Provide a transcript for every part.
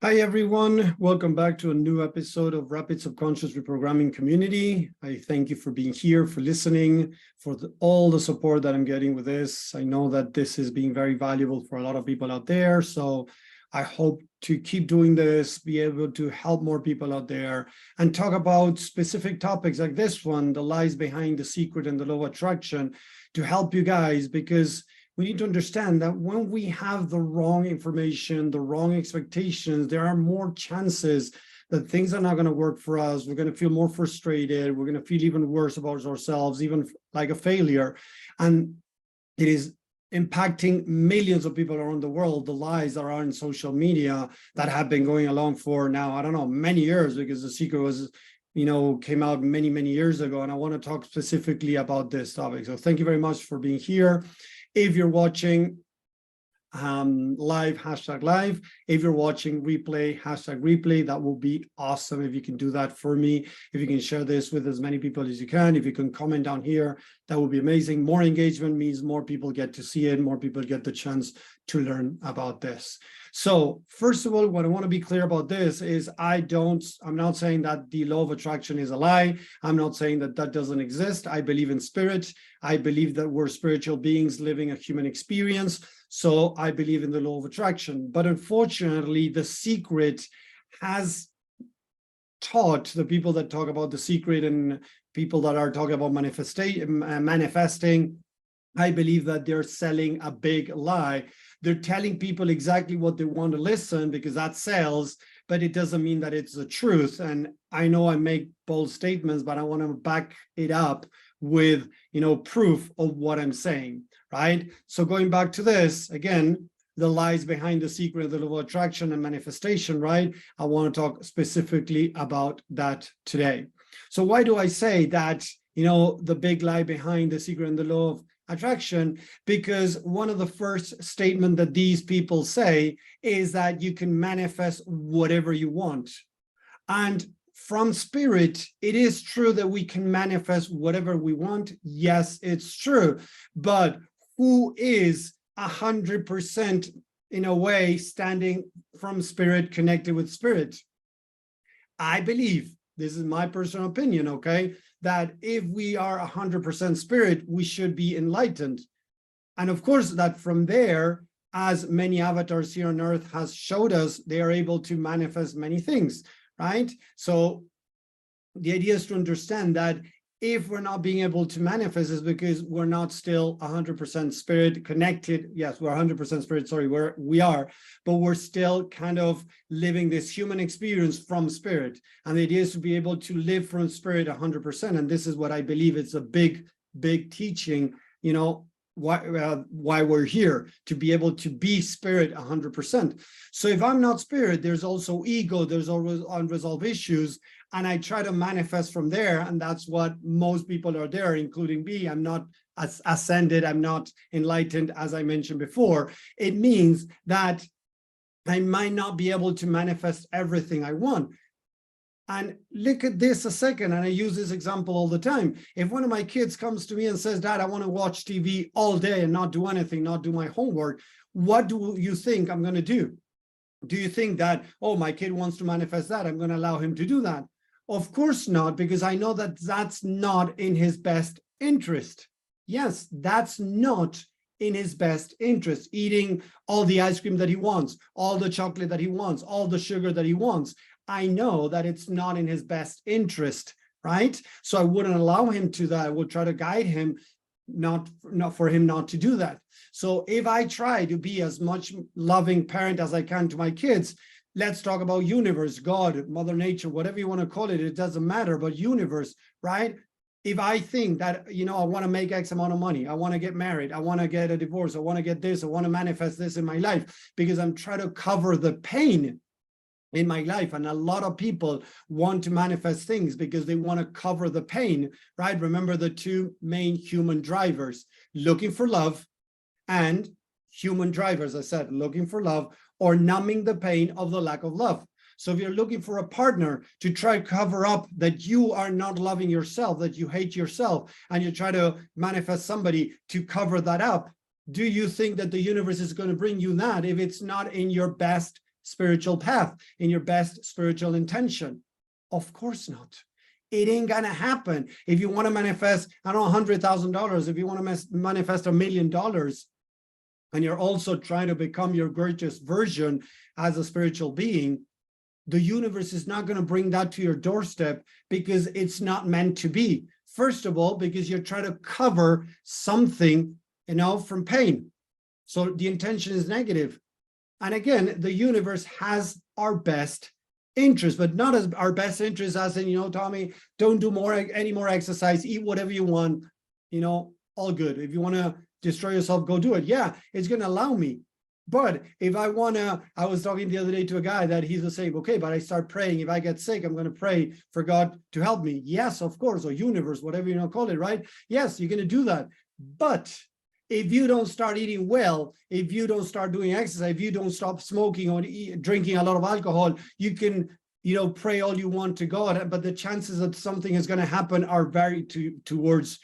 Hi, everyone. Welcome back to a new episode of Rapid Subconscious Reprogramming Community. I thank you for being here, for listening, for all the support that I'm getting with this. I know that this is being very valuable for a lot of people out there. So I hope to keep doing this, be able to help more people out there and talk about specific topics like this one, the lies behind the secret and the law of attraction, to help you guys, because we need to understand that when we have the wrong information, the wrong expectations, there are more chances that things are not going to work for us. We're going to feel more frustrated. We're going to feel even worse about ourselves, even like a failure. And it is impacting millions of people around the world, the lies that are in social media that have been going along for now, I don't know, many years, because The Secret was, came out many, many years ago. And I want to talk specifically about this topic. So thank you very much for being here. If you're watching live, hashtag live. If you're watching replay, hashtag replay. That will be awesome if you can do that for me. If you can share this with as many people as you can. If you can comment down here, that would be amazing. More engagement means more people get to see it, more people get the chance to learn about this. So first of all, what I want to be clear about this is I'm not saying that the law of attraction is a lie. I'm not saying that that doesn't exist. I believe in spirit. I believe that we're spiritual beings living a human experience. So I believe in the law of attraction. But unfortunately, The Secret has taught the people that talk about The Secret and people that are talking about manifesting, I believe that they're selling a big lie. They're telling people exactly what they want to listen because that sells, but it doesn't mean that it's the truth. And I know I make bold statements, but I want to back it up with, proof of what I'm saying, right? So going back to this, again, the lies behind The Secret of the law of attraction and manifestation, right? I want to talk specifically about that today. So why do I say that, the big lie behind The Secret and the law of attraction? Because one of the first statement that these people say is that you can manifest whatever you want. And from spirit, it is true that we can manifest whatever we want. Yes, it's true. But who is 100% in a way standing from spirit, connected with spirit? I believe, this is my personal opinion, okay, that if we are 100% spirit, we should be enlightened. And of course, that from there, as many avatars here on earth has showed us, they are able to manifest many things, right? So the idea is to understand that if we're not being able to manifest, is because we're not still 100% spirit connected. Yes, we're 100% spirit, sorry, we are, but we're still kind of living this human experience from spirit. And the idea is to be able to live from spirit 100%. And this is what I believe it's a big, big teaching, why we're here, to be able to be spirit 100%. So if I'm not spirit, there's also ego, there's always unresolved issues, and I try to manifest from there. And that's what most people are there, including me. I'm not ascended, I'm not enlightened, as I mentioned before. It means that I might not be able to manifest everything I want. And look at this a second, and I use this example all the time. If one of my kids comes to me and says, Dad, I want to watch TV all day and not do anything, not do my homework, what do you think I'm going to do? Do you think that, oh, my kid wants to manifest that, I'm going to allow him to do that? Of course not, because I know that that's not in his best interest. Yes, that's not in his best interest. Eating all the ice cream that he wants, all the chocolate that he wants, all the sugar that he wants. I know that it's not in his best interest, right? So I wouldn't allow him to that. I would try to guide him, not for him not to do that. So if I try to be as much loving parent as I can to my kids, let's talk about universe, God, Mother Nature, whatever you want to call it, it doesn't matter, but universe, right? If I think that, I want to make X amount of money, I want to get married, I want to get a divorce, I want to get this, I want to manifest this in my life, because I'm trying to cover the pain in my life. And a lot of people want to manifest things because they want to cover the pain, right? Remember the two main human drivers, looking for love and human drivers, I said, looking for love or numbing the pain of the lack of love. So if you're looking for a partner to try to cover up that you are not loving yourself, that you hate yourself, and you try to manifest somebody to cover that up, do you think that the universe is going to bring you that if it's not in your best spiritual path, in your best spiritual intention? Of course not. It ain't gonna happen. If you want to manifest, I don't know, $100,000, if you want to manifest $1 million, and you're also trying to become your greatest version as a spiritual being, the universe is not going to bring that to your doorstep because it's not meant to be. First of all, because you're trying to cover something, from pain. So the intention is negative. And again, the universe has our best interest, but not as our best interest as in, Tommy, don't do any more exercise, eat whatever you want, all good. If you want to destroy yourself, go do it. Yeah, it's going to allow me. But if I was talking the other day to a guy that he's the same, okay, but I start praying. If I get sick, I'm going to pray for God to help me. Yes, of course, or universe, whatever you call it, right? Yes, you're going to do that. But if you don't start eating well, if you don't start doing exercise, if you don't stop smoking or drinking a lot of alcohol, you can, pray all you want to God, but the chances that something is going to happen are very towards,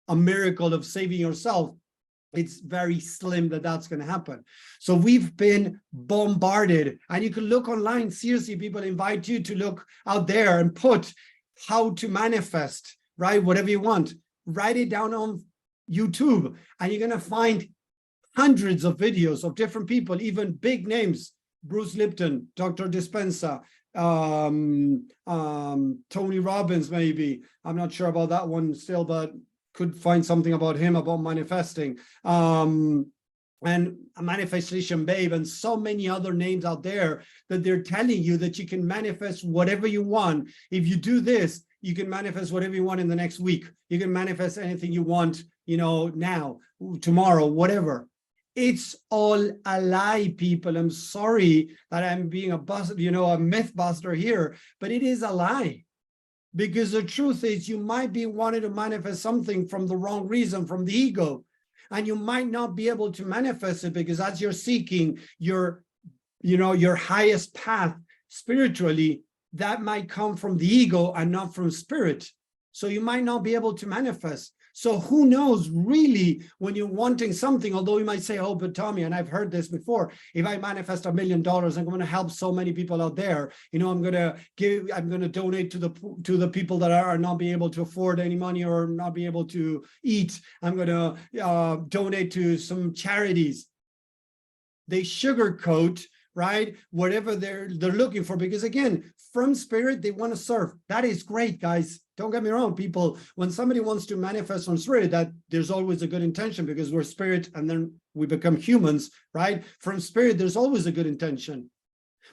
a miracle of saving yourself. It's very slim that that's going to happen. So we've been bombarded, and you can look online. Seriously, people invite you to look out there and put how to manifest, right? Whatever you want, write it down on YouTube, and you're going to find hundreds of videos of different people, even big names, Bruce Lipton, Dr. Dispenza, Tony Robbins, maybe. I'm not sure about that one still, but could find something about him, about manifesting, and Manifestation Babe, and so many other names out there that they're telling you that you can manifest whatever you want. If you do this, you can manifest whatever you want in the next week. You can manifest anything you want, now, tomorrow, whatever. It's all a lie, people. I'm sorry that I'm being a myth buster here, but it is a lie. Because the truth is, you might be wanting to manifest something from the wrong reason, from the ego, and you might not be able to manifest it because as you're seeking your highest path spiritually, that might come from the ego and not from spirit. So you might not be able to manifest. So who knows, really, when you're wanting something, although you might say, oh, but Tommy, and I've heard this before, if I manifest $1 million, I'm going to help so many people out there. I'm going to donate to the people that are not being able to afford any money or not be able to eat. I'm going to donate to some charities. They sugarcoat, right, whatever they're looking for, because again, from spirit, they want to serve. That is great, guys. Don't get me wrong, people. When somebody wants to manifest from spirit, that there's always a good intention, because we're spirit and then we become humans, right? From spirit, there's always a good intention.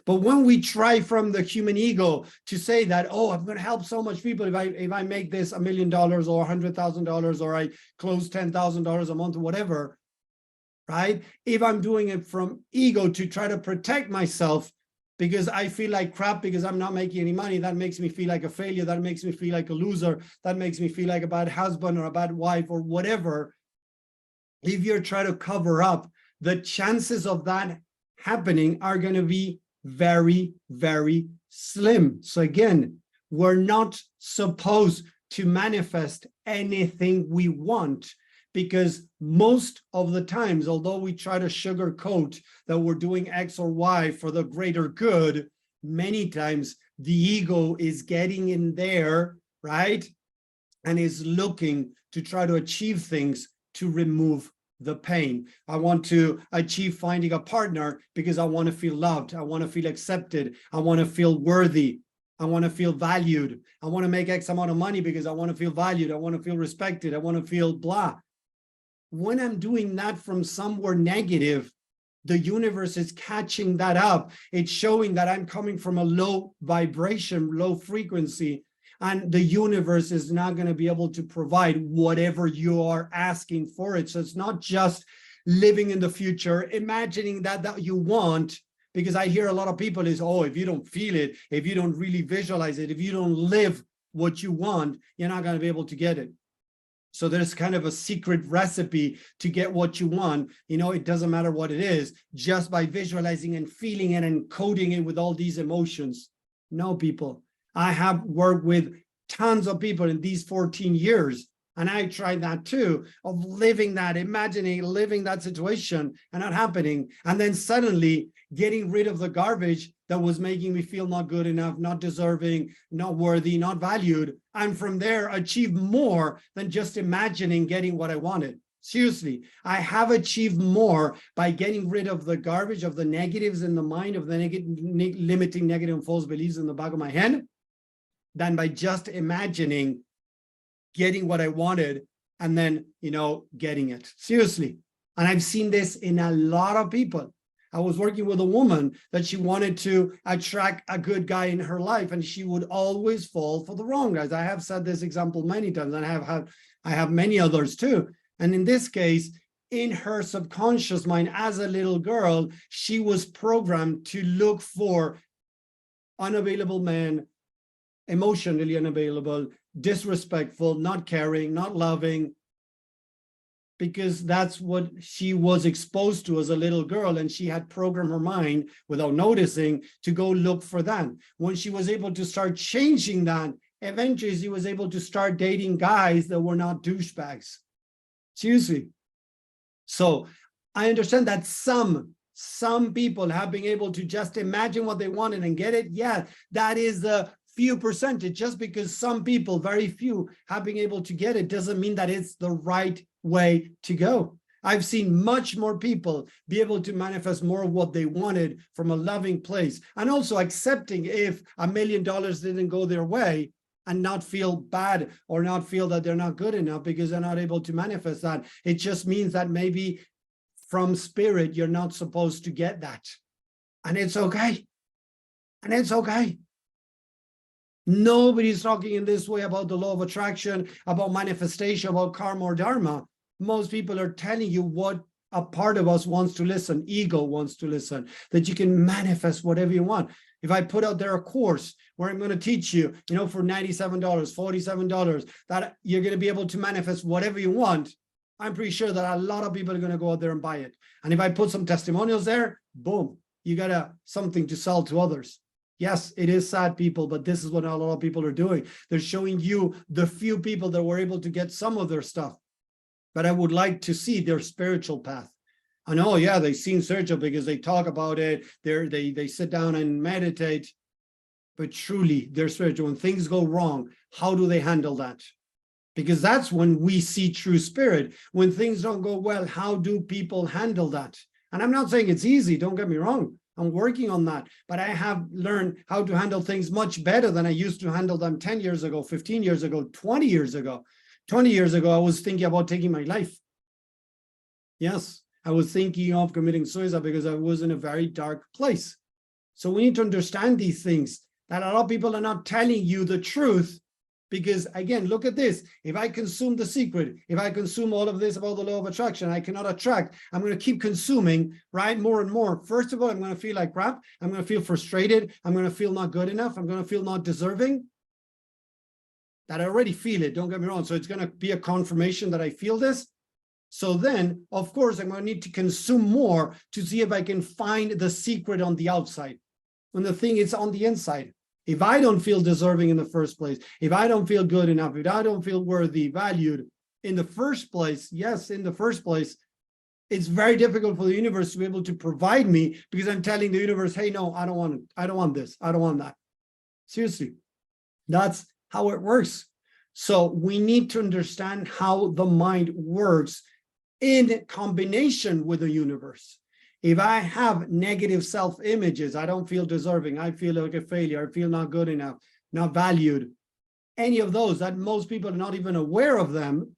But when we try from the human ego to say that, oh, I'm going to help so much people if I make this $1 million or $100,000, or I close $10,000 a month or whatever, right? If I'm doing it from ego to try to protect myself because I feel like crap because I'm not making any money, that makes me feel like a failure, that makes me feel like a loser, that makes me feel like a bad husband or a bad wife or whatever. If you're trying to cover up, the chances of that happening are going to be very, very slim. So again, we're not supposed to manifest anything we want, because most of the times, although we try to sugarcoat that we're doing X or Y for the greater good, many times the ego is getting in there, right? And is looking to try to achieve things to remove the pain. I want to achieve finding a partner because I want to feel loved. I want to feel accepted. I want to feel worthy. I want to feel valued. I want to make X amount of money because I want to feel valued. I want to feel respected. I want to feel blah. When I'm doing that from somewhere negative, the universe is catching that up. It's showing that I'm coming from a low vibration, low frequency, and the universe is not going to be able to provide whatever you are asking for it. So it's not just living in the future, imagining that you want, because I hear a lot of people is, oh, if you don't feel it, if you don't really visualize it, if you don't live what you want, you're not going to be able to get it. So there's kind of a secret recipe to get what you want. It doesn't matter what it is, just by visualizing and feeling it and coding it with all these emotions. No, people. I have worked with tons of people in these 14 years, And I tried that too, of living that, imagining, living that situation and not happening. And then suddenly getting rid of the garbage that was making me feel not good enough, not deserving, not worthy, not valued. And from there, achieve more than just imagining getting what I wanted. Seriously, I have achieved more by getting rid of the garbage, of the negatives in the mind, of the limiting negative and false beliefs in the back of my head, than by just imagining getting what I wanted and then, getting it. Seriously. And I've seen this in a lot of people. I was working with a woman that she wanted to attract a good guy in her life, and she would always fall for the wrong guys. I have said this example many times, and I have many others too. And in this case, in her subconscious mind, as a little girl, she was programmed to look for unavailable men, emotionally unavailable, disrespectful, not caring, not loving, because that's what she was exposed to as a little girl, and she had programmed her mind without noticing to go look for that. When she was able to start changing that, eventually she was able to start dating guys that were not douchebags. Seriously. So I understand that some people have been able to just imagine what they wanted and get it. Yeah, that is the few percentage. Just because some people, very few, have been able to get it doesn't mean that it's the right way to go. I've seen much more people be able to manifest more of what they wanted from a loving place, and also accepting if $1 million didn't go their way, and not feel bad or not feel that they're not good enough because they're not able to manifest that. It just means that maybe from spirit, you're not supposed to get that. And it's okay. And it's okay. Nobody's talking in this way about the law of attraction, about manifestation, about karma or dharma. Most people are telling you what a part of us wants to listen. Ego wants to listen, that you can manifest whatever you want. If I put out there a course where I'm going to teach you, for $97, $47, that you're going to be able to manifest whatever you want, I'm pretty sure that a lot of people are going to go out there and buy it. And if I put some testimonials there, boom, you got something to sell to others. Yes, it is sad, people, but this is what a lot of people are doing. They're showing you the few people that were able to get some of their stuff. But I would like to see their spiritual path. I know, yeah, they've seen Sergio because they talk about it. They sit down and meditate. But truly, they're spiritual. When things go wrong, how do they handle that? Because that's when we see true spirit. When things don't go well, how do people handle that? And I'm not saying it's easy, don't get me wrong. I'm working on that. But I have learned how to handle things much better than I used to handle them 10 years ago, 15 years ago, 20 years ago. 20 years ago, I was thinking about taking my life. Yes, I was thinking of committing suicide because I was in a very dark place. So we need to understand these things, that a lot of people are not telling you the truth. Because again, look at this. If I consume The Secret, if I consume all of this about the law of attraction, I cannot attract. I'm going to keep consuming, right? More and more. First of all, I'm going to feel like crap. I'm going to feel frustrated. I'm going to feel not good enough. I'm going to feel not deserving. That I already feel it, don't get me wrong. So it's going to be a confirmation that I feel this. So then, of course, I'm going to need to consume more to see if I can find the secret on the outside, when the thing is on the inside. If I don't feel deserving in the first place, if I don't feel good enough, if I don't feel worthy, valued in the first place, yes, in the first place, it's very difficult for the universe to be able to provide me, because I'm telling the universe, hey, no, I don't want it. I don't want this. I don't want that. Seriously, that's how it works. So we need to understand how the mind works in combination with the universe. If I have negative self-images, I don't feel deserving, I feel like a failure, I feel not good enough, not valued, any of those that most people are not even aware of them.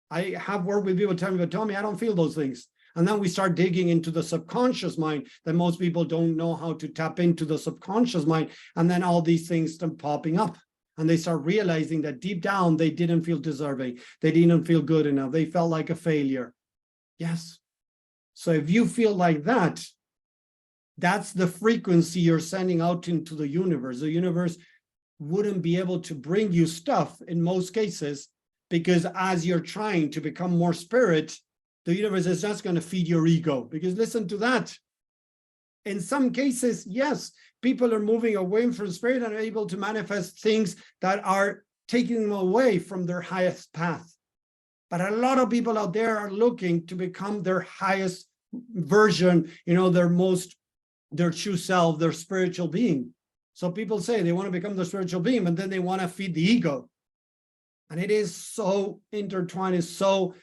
I have worked with people telling me, I don't feel those things. And then we start digging into the subconscious mind, that most people don't know how to tap into the subconscious mind. And then all these things start popping up. And they start realizing that deep down, they didn't feel deserving. They didn't feel good enough. They felt like a failure. Yes. So if you feel like that, that's the frequency you're sending out into the universe. The universe wouldn't be able to bring you stuff in most cases, because as you're trying to become more spirit, the universe is just going to feed your ego. Because listen to that. In some cases, yes, people are moving away from spirit and are able to manifest things that are taking them away from their highest path. But a lot of people out there are looking to become their highest version, their true self, their spiritual being. So people say they want to become the spiritual being, and then they want to feed the ego. And it is so intertwined, it's so,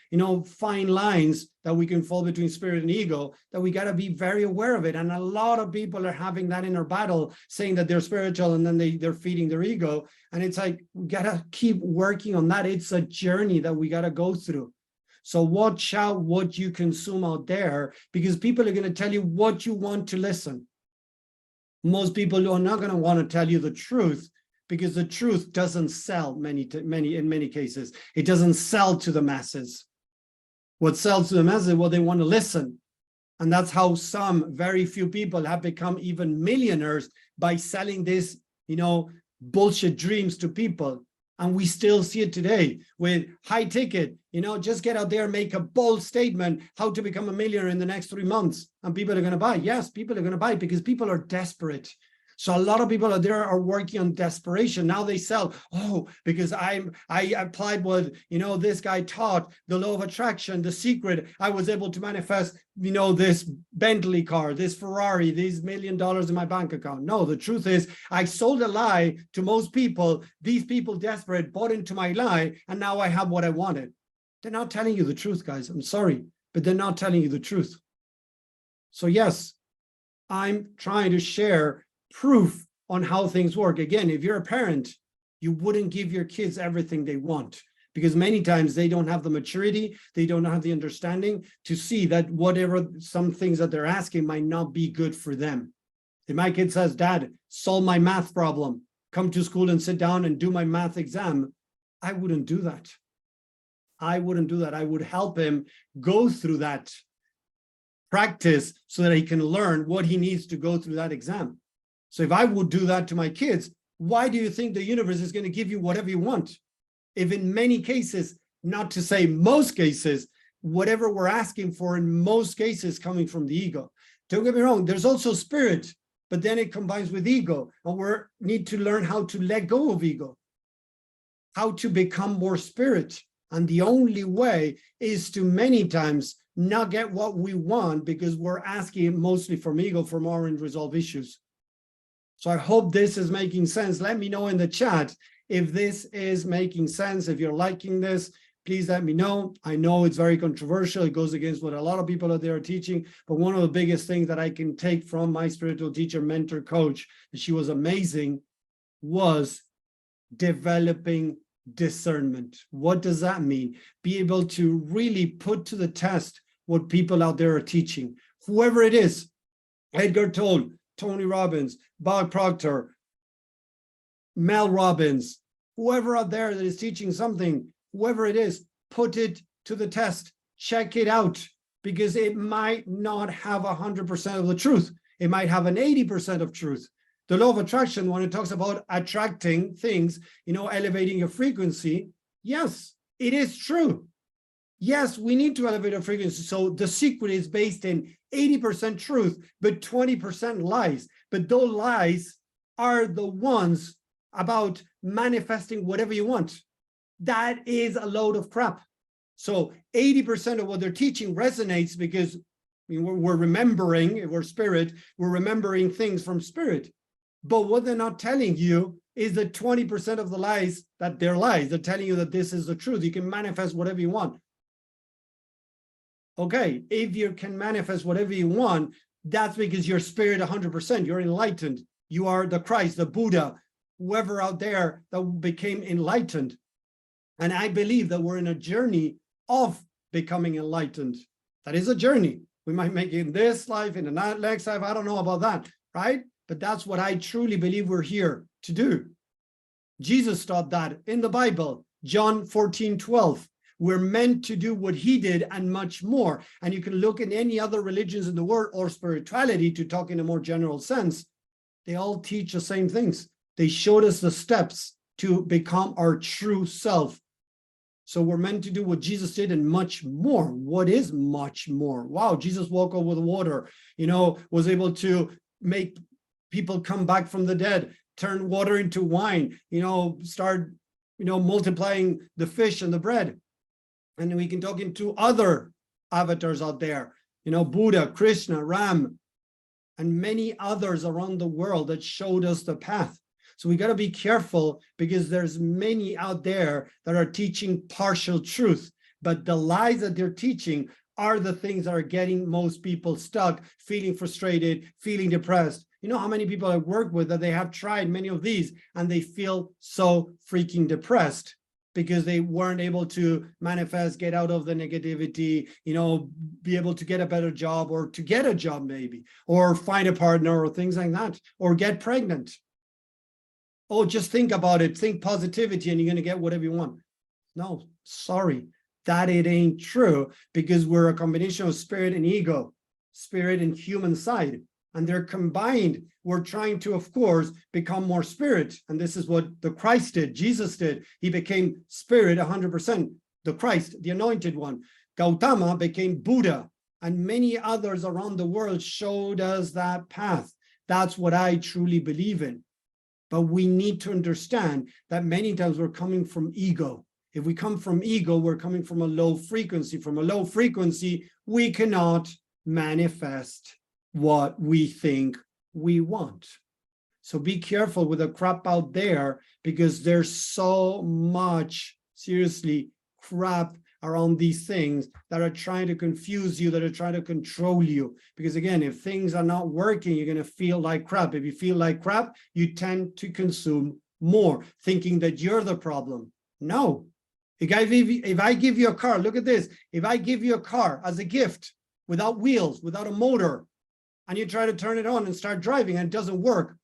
fine lines that we can fall between spirit and ego, that we got to be very aware of it. And a lot of people are having that inner battle, saying that they're spiritual, and then they're feeding their ego. And it's like, we got to keep working on that. It's a journey that we got to go through. So watch out what you consume out there, because people are going to tell you what you want to listen. Most people are not going to want to tell you the truth, because the truth doesn't sell in many cases. It doesn't sell to the masses. What sells to the masses is what they want to listen. And that's how some very few people have become even millionaires, by selling this, bullshit dreams to people. And we still see it today with high ticket, just get out there and make a bold statement, how to become a millionaire in the next 3 months. And people are going to buy. Yes, people are going to buy, because people are desperate. So a lot of people out there are working on desperation. Now they sell, because I applied what, this guy taught, the law of attraction, the secret. I was able to manifest, this Bentley car, this Ferrari, these $1 million in my bank account. No, the truth is, I sold a lie to most people. These people desperate bought into my lie, and now I have what I wanted. They're not telling you the truth, guys. I'm sorry, but they're not telling you the truth. So yes, I'm trying to share proof on how things work. Again, if you're a parent, you wouldn't give your kids everything they want, because many times they don't have the maturity, they don't have the understanding to see that whatever some things that they're asking might not be good for them. If my kid says, Dad, solve my math problem, come to school and sit down and do my math exam, I wouldn't do that. I wouldn't do that. I would help him go through that practice so that he can learn what he needs to go through that exam. So if I would do that to my kids, why do you think the universe is going to give you whatever you want? If in many cases, not to say most cases, whatever we're asking for in most cases coming from the ego. Don't get me wrong, there's also spirit, but then it combines with ego. And we need to learn how to let go of ego, how to become more spirit. And the only way is to many times not get what we want, because we're asking mostly from ego, from our unresolved issues. So I hope this is making sense. Let me know in the chat if this is making sense. If you're liking this, please let me know. I know it's very controversial. It goes against what a lot of people out there are teaching. But one of the biggest things that I can take from my spiritual teacher, mentor, coach, and she was amazing, was developing discernment. What does that mean? Be able to really put to the test what people out there are teaching. Whoever it is, Edgar Tolle, Tony Robbins, Bob Proctor, Mel Robbins, whoever out there that is teaching something, whoever it is, put it to the test, check it out, because it might not have 100% of the truth. It might have an 80% of truth. The law of attraction, when it talks about attracting things, elevating your frequency, yes, it is true. Yes, we need to elevate our frequency. So the secret is based in 80% truth, but 20% lies. But those lies are the ones about manifesting whatever you want. That is a load of crap. So 80% of what they're teaching resonates, because we're remembering, we're spirit, we're remembering things from spirit. But what they're not telling you is that 20% of the lies, that they're lies. They're telling you that this is the truth. You can manifest whatever you want. Okay, if you can manifest whatever you want, that's because you're spirit 100%. You're enlightened. You are the Christ, the Buddha, whoever out there that became enlightened. And I believe that we're in a journey of becoming enlightened. That is a journey. We might make it in this life, in the next life. I don't know about that, right? But that's what I truly believe we're here to do. Jesus taught that in the Bible, John 14:12. We're meant to do what he did and much more. And you can look in any other religions in the world or spirituality, to talk in a more general sense. They all teach the same things. They showed us the steps to become our true self. So we're meant to do what Jesus did and much more. What is much more? Wow, Jesus walked over the water, was able to make people come back from the dead, turn water into wine, start, multiplying the fish and the bread. And we can talk into other avatars out there, Buddha, Krishna, Ram, and many others around the world that showed us the path. So we got to be careful, because there's many out there that are teaching partial truth, but the lies that they're teaching are the things that are getting most people stuck, feeling frustrated, feeling depressed. You know how many people I work with that they have tried many of these and they feel so freaking depressed because they weren't able to manifest, get out of the negativity, be able to get a better job, or to get a job maybe, or find a partner, or things like that, or get pregnant. Oh, just think about it, think positivity, and you're going to get whatever you want. No, sorry, that it ain't true, because we're a combination of spirit and ego, spirit and human side, and they're combined. We're trying to, of course, become more spirit, and this is what the Christ did, Jesus did. He became spirit 100%, the Christ, the anointed one. Gautama became Buddha, and many others around the world showed us that path. That's what I truly believe in. But we need to understand that many times we're coming from ego. If we come from ego, we're coming from a low frequency. From a low frequency, we cannot manifest what we think we want. So be careful with the crap out there, because there's so much, seriously, crap around these things that are trying to confuse you, that are trying to control you. Because again, if things are not working, you're going to feel like crap. If you feel like crap, you tend to consume more, thinking that you're the problem. No. If I give you a car, look at this. If I give you a car as a gift, without wheels, without a motor, and you try to turn it on and start driving and it doesn't work,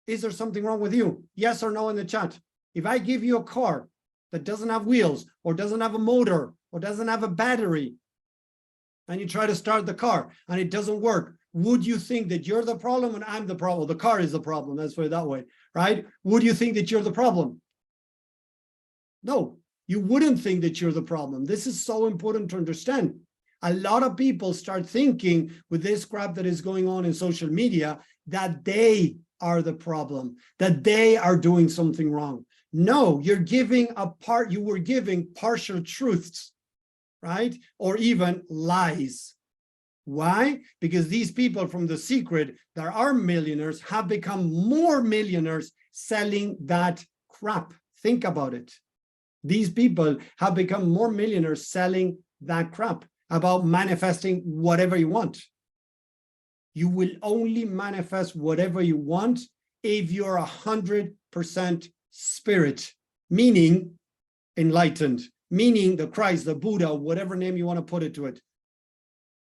is there something wrong with you? Yes or no in the chat. If I give you a car that doesn't have wheels, or doesn't have a motor, or doesn't have a battery, and you try to start the car and it doesn't work, would you think that you're the problem and I'm the problem? The car is the problem, let's put it that way, right? Would you think that you're the problem? No, you wouldn't think that you're the problem. This is so important to understand. A lot of people start thinking, with this crap that is going on in social media, that they are the problem, that they are doing something wrong. No, you were giving partial truths, right? Or even lies. Why? Because these people from The Secret that are millionaires have become more millionaires selling that crap. Think about it. These people have become more millionaires selling that crap about manifesting whatever you want. You will only manifest whatever you want if you're 100% spirit, meaning enlightened, meaning the Christ, the Buddha, whatever name you want to put it to it.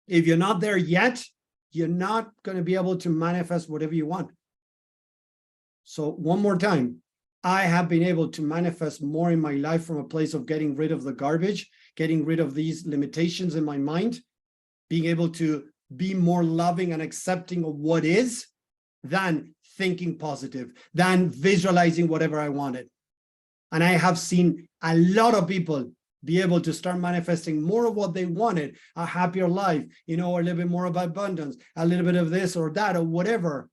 If you're not there yet, you're not going to be able to manifest whatever you want. So one more time, I have been able to manifest more in my life from a place of getting rid of the garbage, getting rid of these limitations in my mind, being able to be more loving and accepting of what is, than thinking positive, than visualizing whatever I wanted. And I have seen a lot of people be able to start manifesting more of what they wanted, a happier life, a little bit more of abundance, a little bit of this or that or whatever,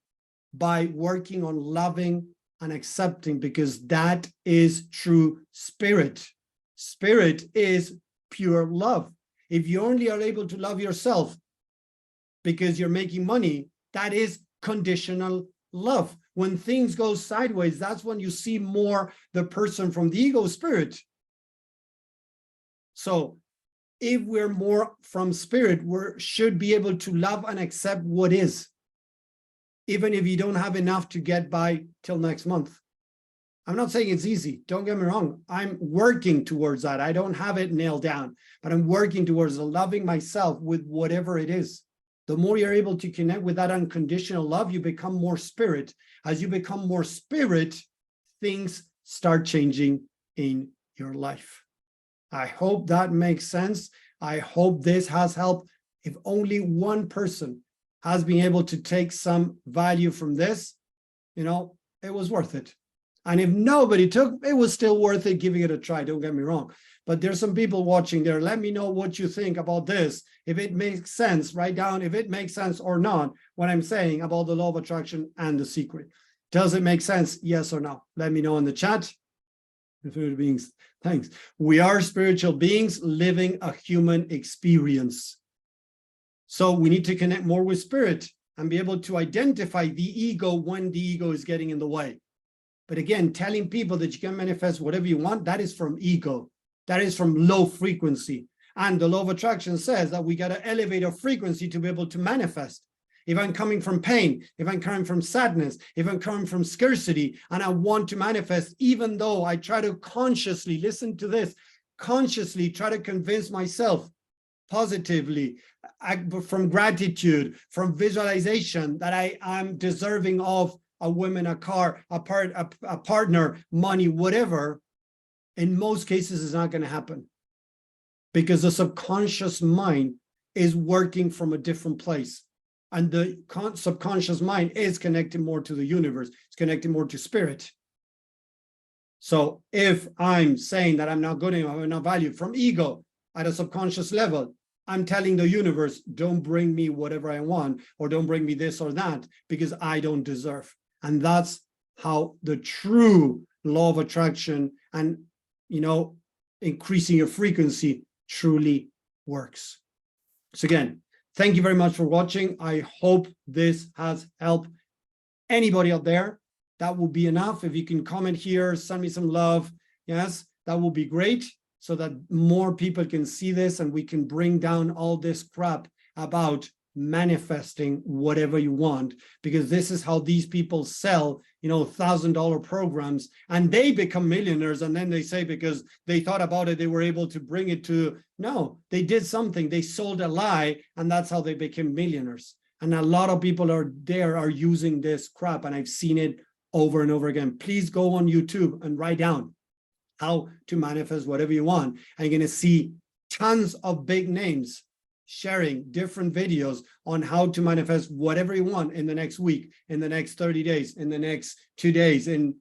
by working on loving and accepting, because that is true spirit. Spirit is pure love. If you only are able to love yourself because you're making money, that is conditional love. When things go sideways, that's when you see more the person from the ego spirit. So if we're more from spirit, we should be able to love and accept what is, even if you don't have enough to get by till next month. I'm not saying it's easy, don't get me wrong. I'm working towards that. I don't have it nailed down, but I'm working towards loving myself with whatever it is. The more you're able to connect with that unconditional love, you become more spirit. As you become more spirit, things start changing in your life. I hope that makes sense. I hope this has helped. If only one person has been able to take some value from this, it was worth it. And if nobody took, it was still worth it giving it a try, don't get me wrong. But there's some people watching there. Let me know what you think about this. If it makes sense, write down if it makes sense or not, what I'm saying about the law of attraction and The Secret. Does it make sense? Yes or no? Let me know in the chat. Spiritual beings, thanks. We are spiritual beings living a human experience. So we need to connect more with spirit and be able to identify the ego when the ego is getting in the way. But again, telling people that you can manifest whatever you want, that is from ego. That is from low frequency. And the law of attraction says that we got to elevate our frequency to be able to manifest. If I'm coming from pain, if I'm coming from sadness, if I'm coming from scarcity, and I want to manifest, even though I try to consciously, listen to this, consciously try to convince myself positively, from gratitude, from visualization, that I'm deserving of a woman, a car, a partner, money, whatever, in most cases it's not going to happen. Because the subconscious mind is working from a different place. And the subconscious mind is connected more to the universe. It's connected more to spirit. So if I'm saying that I'm not good enough, I'm not valued from ego at a subconscious level, I'm telling the universe, don't bring me whatever I want, or don't bring me this or that, because I don't deserve. And that's how the true law of attraction and, increasing your frequency truly works. So again, thank you very much for watching. I hope this has helped anybody out there. That will be enough. If you can comment here, send me some love. Yes, that will be great, so that more people can see this and we can bring down all this crap about manifesting whatever you want, because this is how these people sell, $1,000 programs, and they become millionaires. And then they say, because they thought about it, they were able to bring it to, no, they did something, they sold a lie, and that's how they became millionaires. And a lot of people are using this crap, and I've seen it over and over again. Please go on YouTube and write down how to manifest whatever you want. And you're going to see tons of big names sharing different videos on how to manifest whatever you want in the next week, in the next 30 days, in the next 2 days, in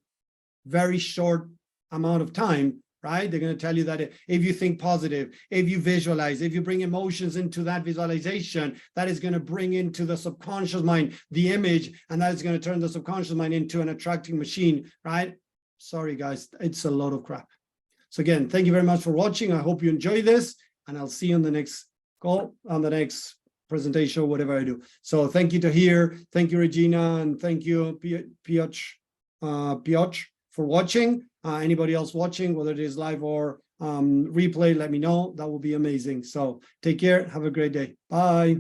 very short amount of time, right? They're going to tell you that if you think positive, if you visualize, if you bring emotions into that visualization, that is going to bring into the subconscious mind the image, and that is going to turn the subconscious mind into an attracting machine, right? Sorry, guys, it's a lot of crap. So again, thank you very much for watching. I hope you enjoy this, and I'll see you on the next call, on the next presentation, whatever I do. So thank you to here. Thank you, Regina, and thank you, Piotr, for watching. Anybody else watching, whether it is live or replay, let me know. That will be amazing. So take care. Have a great day. Bye.